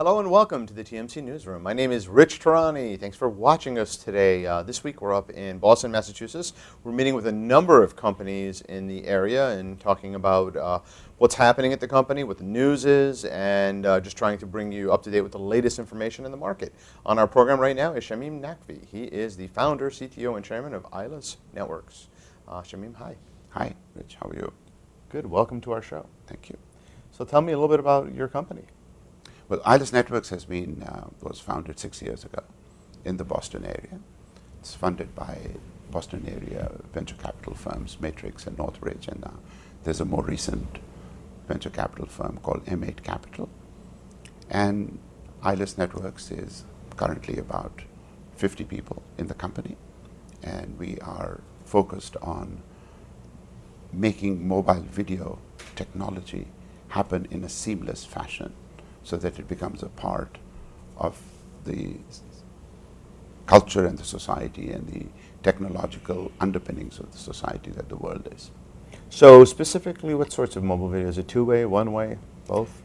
Hello and welcome to the TMC Newsroom. My name is Rich Tehrani. Thanks for watching us today. This week we're up in Boston, Massachusetts. We're meeting with a number of companies in the area and talking about what's happening at the company, what the news is, and just trying to bring you up to date with the latest information in the market. On our program right now is Shamim Naqvi. He is the founder, CTO, and chairman of Aylus Networks. Shamim, hi. Hi, Rich. How are you? Good. Welcome to our show. Thank you. So tell me a little bit about your company. Well, Aylus Networks was founded 6 years ago in the Boston area. It's funded by Boston area venture capital firms, Matrix and Northridge, and now there's a more recent venture capital firm called M8 Capital. And Aylus Networks is currently about 50 people in the company, and we are focused on making mobile video technology happen in a seamless fashion, so that it becomes a part of the culture and the society and the technological underpinnings of the society that the world is. So specifically, what sorts of mobile video? Is it two-way, one-way, both?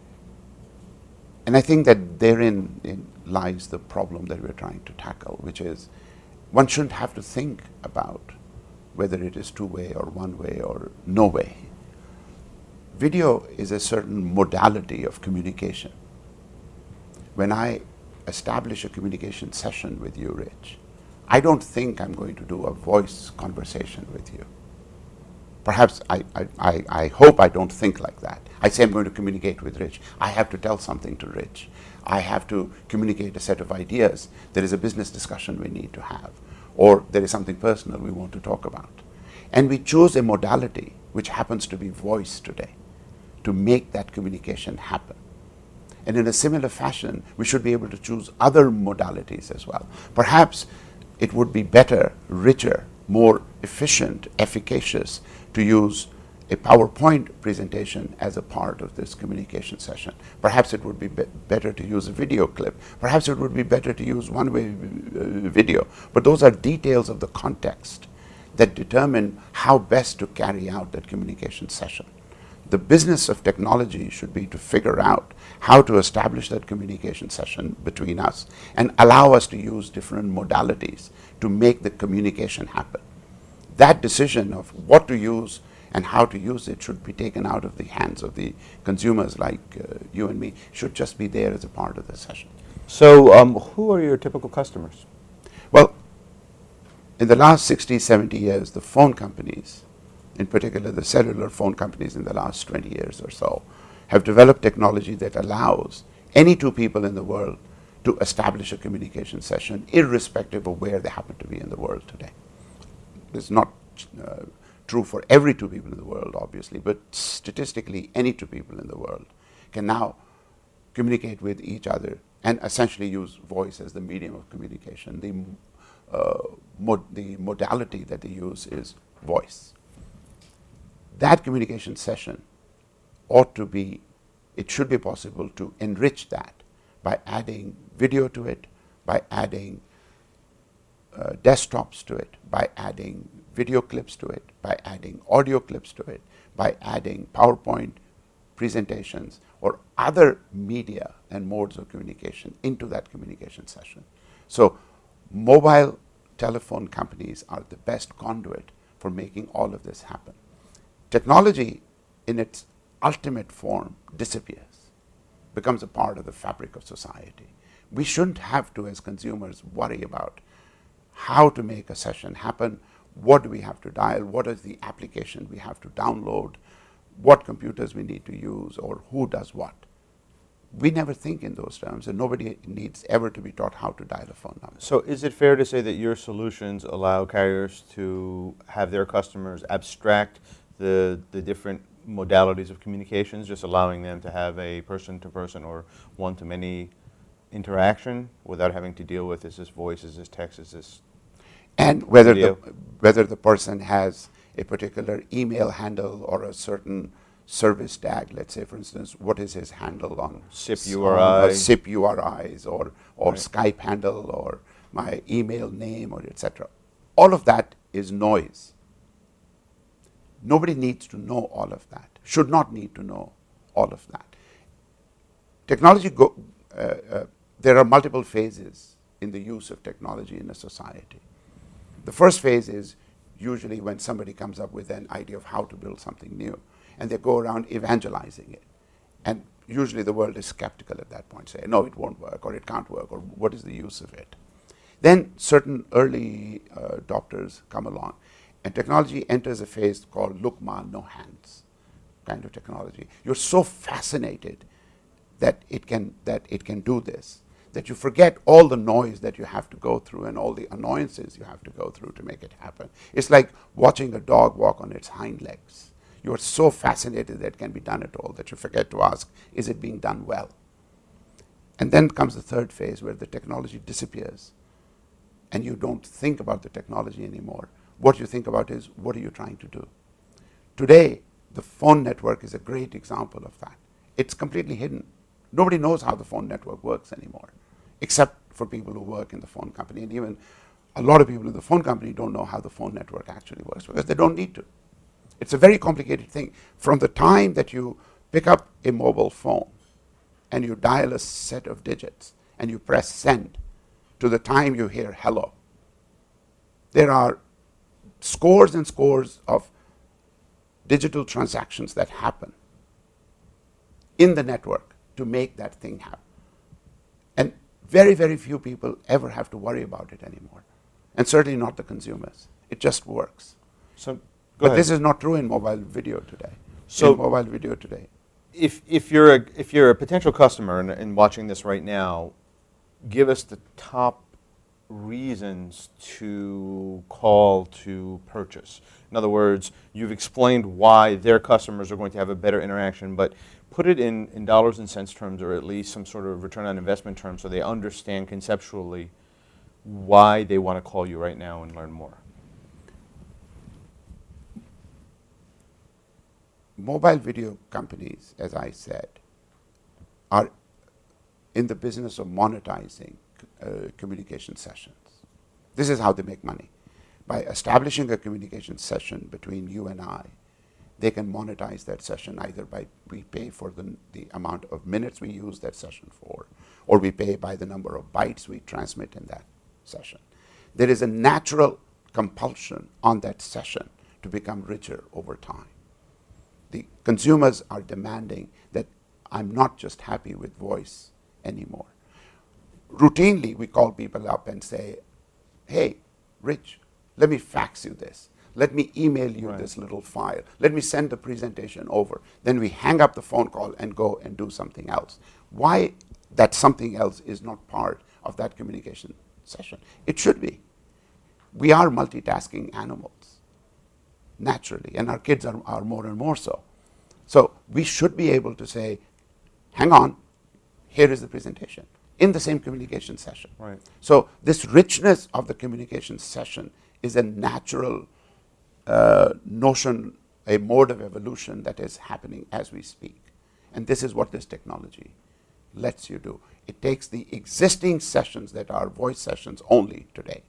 And I think that therein lies the problem that we're trying to tackle, which is one shouldn't have to think about whether it is two-way or one-way or no way. Video is a certain modality of communication. When I establish a communication session with you, Rich, I don't think I'm going to do a voice conversation with you. Perhaps I hope I don't think like that. I say I'm going to communicate with Rich. I have to tell something to Rich. I have to communicate a set of ideas. There is a business discussion we need to have, or there is something personal we want to talk about. And we choose a modality which happens to be voice today to make that communication happen. And in a similar fashion, we should be able to choose other modalities as well. Perhaps it would be better, richer, more efficient, efficacious to use a PowerPoint presentation as a part of this communication session. Perhaps it would be better to use a video clip. Perhaps it would be better to use one-way video. But those are details of the context that determine how best to carry out that communication session. The business of technology should be to figure out how to establish that communication session between us and allow us to use different modalities to make the communication happen. That decision of what to use and how to use it should be taken out of the hands of the consumers like you and me, should just be there as a part of the session. So who are your typical customers? Well, in the last 60, 70 years, the phone companies, in particular the cellular phone companies in the last 20 years or so, have developed technology that allows any two people in the world to establish a communication session irrespective of where they happen to be in the world today. It's not true for every two people in the world, obviously, but statistically any two people in the world can now communicate with each other and essentially use voice as the medium of communication. The modality that they use is voice. That communication session it should be possible to enrich that by adding video to it, by adding desktops to it, by adding video clips to it, by adding audio clips to it, by adding PowerPoint presentations or other media and modes of communication into that communication session. So mobile telephone companies are the best conduit for making all of this happen. Technology in its ultimate form disappears, becomes a part of the fabric of society. We shouldn't have to, as consumers, worry about how to make a session happen, what do we have to dial, what is the application we have to download, what computers we need to use, or who does what. We never think in those terms, and nobody needs ever to be taught how to dial a phone number. So is it fair to say that your solutions allow carriers to have their customers abstract the different modalities of communications, just allowing them to have a person-to-person or one-to-many interaction without having to deal with, is this voice, is this text, is this and whether video? whether the person has a particular email handle or a certain service tag, let's say, for instance, what is his handle on SIP URI, SIP URIs, or right. Skype handle, or my email name, or etc. All of that is noise. Nobody needs to know all of that, should not need to know all of that. Technology there are multiple phases in the use of technology in a society. The first phase is usually when somebody comes up with an idea of how to build something new, and they go around evangelizing it. And usually the world is skeptical at that point, say, no, it won't work, or it can't work, or what is the use of it? Then certain early adopters come along, and technology enters a phase called look ma, no hands kind of technology. You're so fascinated that it can do this, that you forget all the noise that you have to go through and all the annoyances you have to go through to make it happen. It's like watching a dog walk on its hind legs. You are so fascinated that it can be done at all that you forget to ask, is it being done well? And then comes the third phase where the technology disappears and you don't think about the technology anymore. What you think about is, what are you trying to do? Today, the phone network is a great example of that. It's completely hidden. Nobody knows how the phone network works anymore, except for people who work in the phone company. And even a lot of people in the phone company don't know how the phone network actually works because they don't need to. It's a very complicated thing. From the time that you pick up a mobile phone and you dial a set of digits and you press send to the time you hear hello, there are scores and scores of digital transactions that happen in the network to make that thing happen. And very, very few people ever have to worry about it anymore. And certainly not the consumers. It just works. But this is not true in mobile video today. If you're a potential customer and watching this right now, give us the top reasons to call to purchase. In other words, you've explained why their customers are going to have a better interaction, but put it in dollars and cents terms, or at least some sort of return on investment terms, so they understand conceptually why they want to call you right now and learn more. Mobile video companies, as I said, are in the business of monetizing communication sessions. This is how they make money. By establishing a communication session between you and I, they can monetize that session either by we pay for the amount of minutes we use that session for, or we pay by the number of bytes we transmit in that session. There is a natural compulsion on that session to become richer over time. The consumers are demanding that I'm not just happy with voice anymore. Routinely, we call people up and say, hey, Rich, let me fax you this. Let me email you this little file. Let me send the presentation over. Then we hang up the phone call and go and do something else. Why that something else is not part of that communication session? It should be. We are multitasking animals, naturally, and our kids are more and more so. So we should be able to say, hang on, here is the presentation, in the same communication session. Right. So this richness of the communication session is a natural notion, a mode of evolution that is happening as we speak. And this is what this technology lets you do. It takes the existing sessions that are voice sessions only today,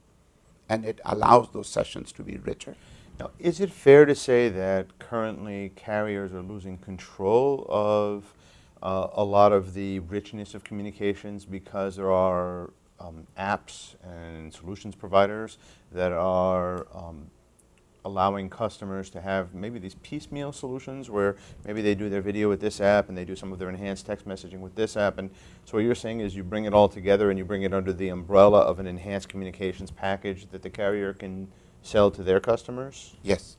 and it allows those sessions to be richer. Now, is it fair to say that currently carriers are losing control of a lot of the richness of communications because there are apps and solutions providers that are allowing customers to have maybe these piecemeal solutions where maybe they do their video with this app and they do some of their enhanced text messaging with this app, and so what you're saying is you bring it all together and you bring it under the umbrella of an enhanced communications package that the carrier can sell to their customers? Yes.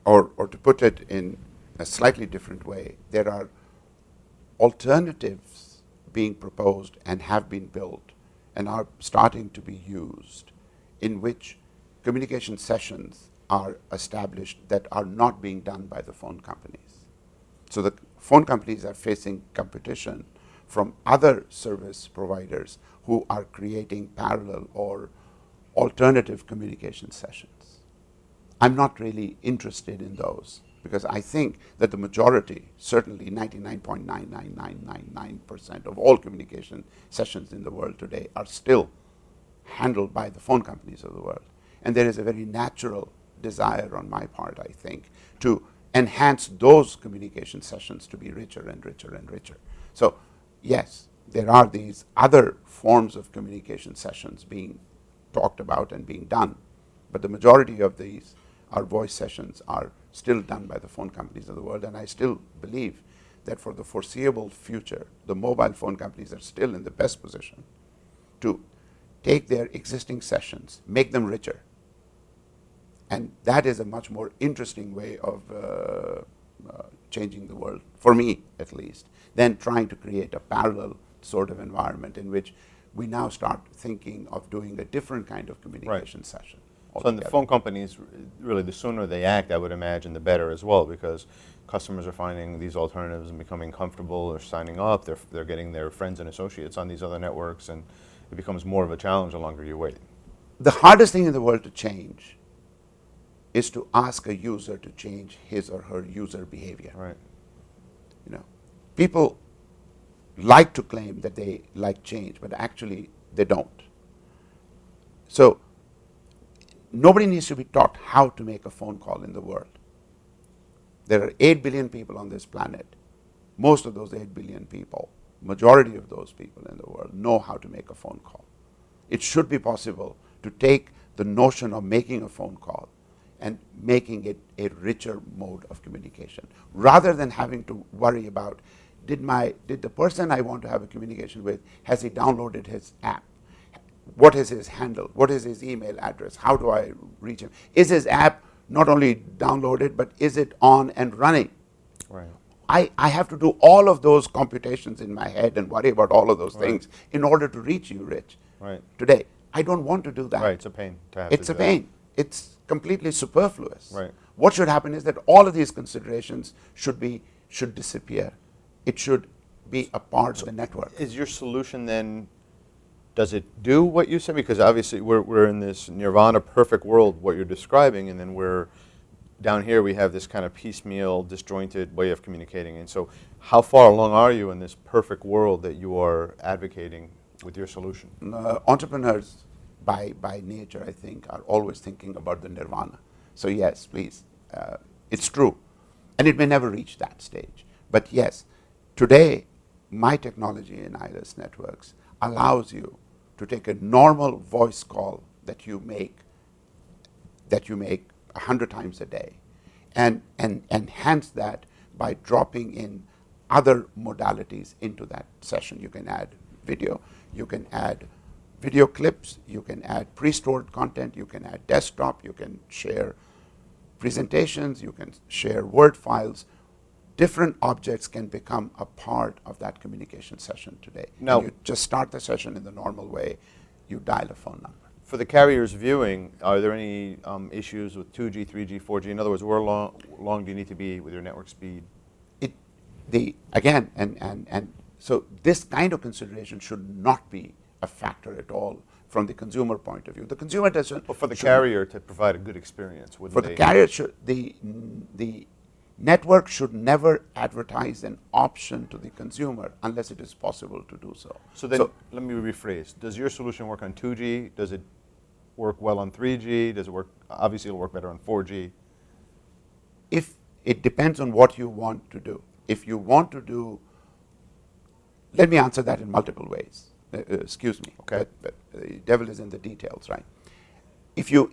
Or to put it in a slightly different way, there are alternatives being proposed and have been built and are starting to be used in which communication sessions are established that are not being done by the phone companies. So the phone companies are facing competition from other service providers who are creating parallel or alternative communication sessions. I'm not really interested in those because I think that the majority, certainly 99.99999% of all communication sessions in the world today are still handled by the phone companies of the world. And there is a very natural desire on my part, I think, to enhance those communication sessions to be richer and richer and richer. So yes, there are these other forms of communication sessions being talked about and being done, but the majority of these, our voice sessions, are still done by the phone companies of the world. And I still believe that for the foreseeable future, the mobile phone companies are still in the best position to take their existing sessions, make them richer. And that is a much more interesting way of changing the world, for me at least, than trying to create a parallel sort of environment in which we now start thinking of doing a different kind of communication session. So in the phone companies, really, the sooner they act, I would imagine, the better as well, because customers are finding these alternatives and becoming comfortable. They're signing up. They're getting their friends and associates on these other networks, and it becomes more of a challenge the longer you wait. The hardest thing in the world to change is to ask a user to change his or her user behavior. Right. You know, people like to claim that they like change, but actually they don't. So nobody needs to be taught how to make a phone call in the world. There are 8 billion people on this planet. Most of those 8 billion people, majority of those people in the world, know how to make a phone call. It should be possible to take the notion of making a phone call and making it a richer mode of communication, rather than having to worry about, did the person I want to have a communication with, has he downloaded his app? What is his handle? What is his email address? How do I reach him? Is his app not only downloaded, but is it on and running? Right. I have to do all of those computations in my head and worry about all of those things in order to reach you, Rich. Right. Today, I don't want to do that. Right, it's a pain to have It's to a do pain. It's completely superfluous. Right. What should happen is that all of these considerations should disappear. It should be a part of the network. Is your solution then, does it do what you said? Because obviously we're in this nirvana perfect world, what you're describing, and then we're down here we have this kind of piecemeal, disjointed way of communicating. And so how far along are you in this perfect world that you are advocating with your solution? Entrepreneurs by nature, I think, are always thinking about the nirvana. So yes, please, it's true. And it may never reach that stage. But yes, today, my technology in Aylus Networks allows you to take a normal voice call that you make 100 times a day and enhance that by dropping in other modalities into that session. You can add video, you can add video clips, you can add pre-stored content, you can add desktop, you can share presentations, you can share Word files. Different objects can become a part of that communication session today. Now, you just start the session in the normal way. You dial a phone number. For the carriers viewing, are there any issues with 2G, 3G, 4G? In other words, where long do you need to be with your network speed? So this kind of consideration should not be a factor at all from the consumer point of view. The consumer doesn't. But for the carrier to provide a good experience, wouldn't for they? the carrier, the network should never advertise an option to the consumer unless it is possible to do so. So then, let me rephrase. Does your solution work on 2G? Does it work well on 3G? Does it work? Obviously, it'll work better on 4G. If it depends on what you want to do. If you want to do, let me answer that in multiple ways. Excuse me. Okay. But the devil is in the details, right? If you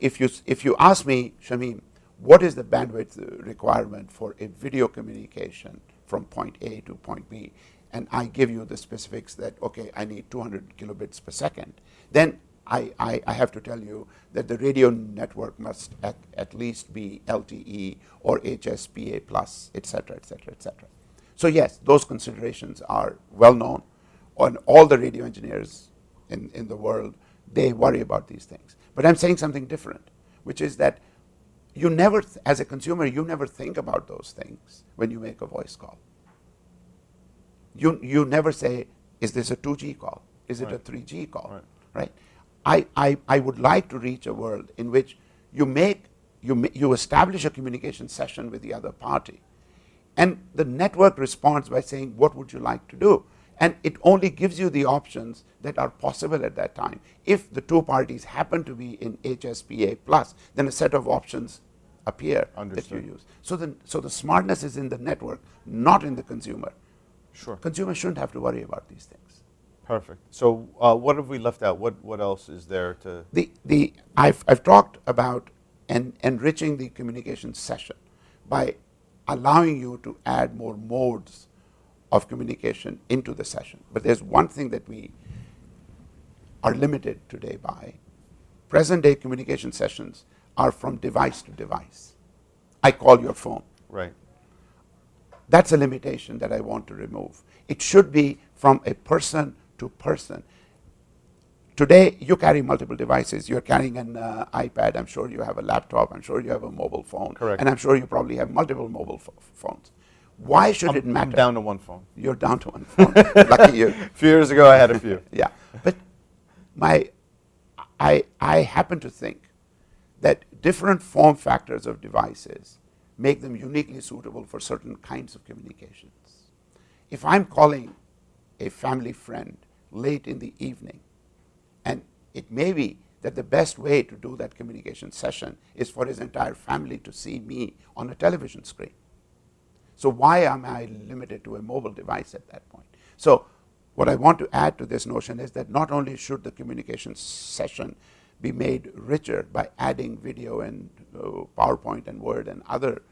ask me, Shamim, what is the bandwidth requirement for a video communication from point A to point B, and I give you the specifics that, okay, I need 200 kilobits per second, then I have to tell you that the radio network must at least be LTE or HSPA plus, et cetera, et cetera, et cetera. So yes, those considerations are well known, and all the radio engineers in the world, they worry about these things. But I'm saying something different, which is that you never, as a consumer, you never think about those things when you make a voice call. You never say, is this a 2G call? Is it a 3G call? Right? I would like to reach a world in which you establish a communication session with the other party, and the network responds by saying, what would you like to do? And it only gives you the options that are possible at that time. If the two parties happen to be in HSPA plus, then a set of options appear that you use. So the smartness is in the network, not in the consumer. Sure. Consumers shouldn't have to worry about these things. Perfect. So what have we left out? What else is there to? I've talked about enriching the communication session by allowing you to add more modes of communication into the session. But there's one thing that we are limited today by. Present day communication sessions are from device to device. I call your phone. Right. That's a limitation that I want to remove. It should be from a person to person. Today, you carry multiple devices. You're carrying an iPad. I'm sure you have a laptop. I'm sure you have a mobile phone. Correct. And I'm sure you probably have multiple mobile phones. Why should it matter? I'm down to one phone. You're down to one phone. Lucky you. A few years ago, I had a few. Yeah. But I happen to think that different form factors of devices make them uniquely suitable for certain kinds of communications. If I'm calling a family friend late in the evening, and it may be that the best way to do that communication session is for his entire family to see me on a television screen. So why am I limited to a mobile device at that point? So what I want to add to this notion is that not only should the communication session be made richer by adding video and PowerPoint and Word and other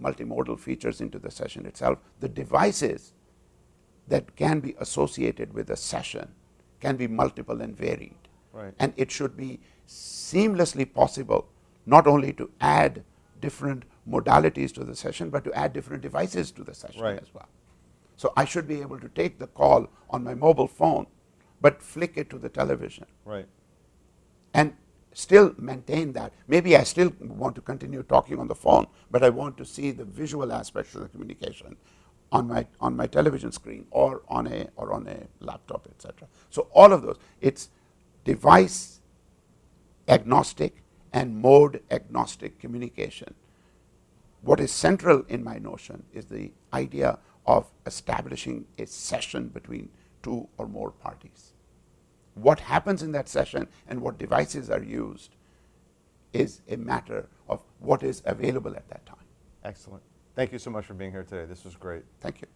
multimodal features into the session itself, the devices that can be associated with a session can be multiple and varied. Right. And it should be seamlessly possible not only to add different modalities to the session, but to add different devices to the session right. as well. So I should be able to take the call on my mobile phone, but flick it to the television. Right. And still maintain that. Maybe I still want to continue talking on the phone, but I want to see the visual aspects of the communication on my television screen or on a laptop, etc. So all of those, it's device agnostic and mode agnostic communication. What is central in my notion is the idea of establishing a session between two or more parties. What happens in that session and what devices are used is a matter of what is available at that time. Excellent. Thank you so much for being here today. This was great. Thank you.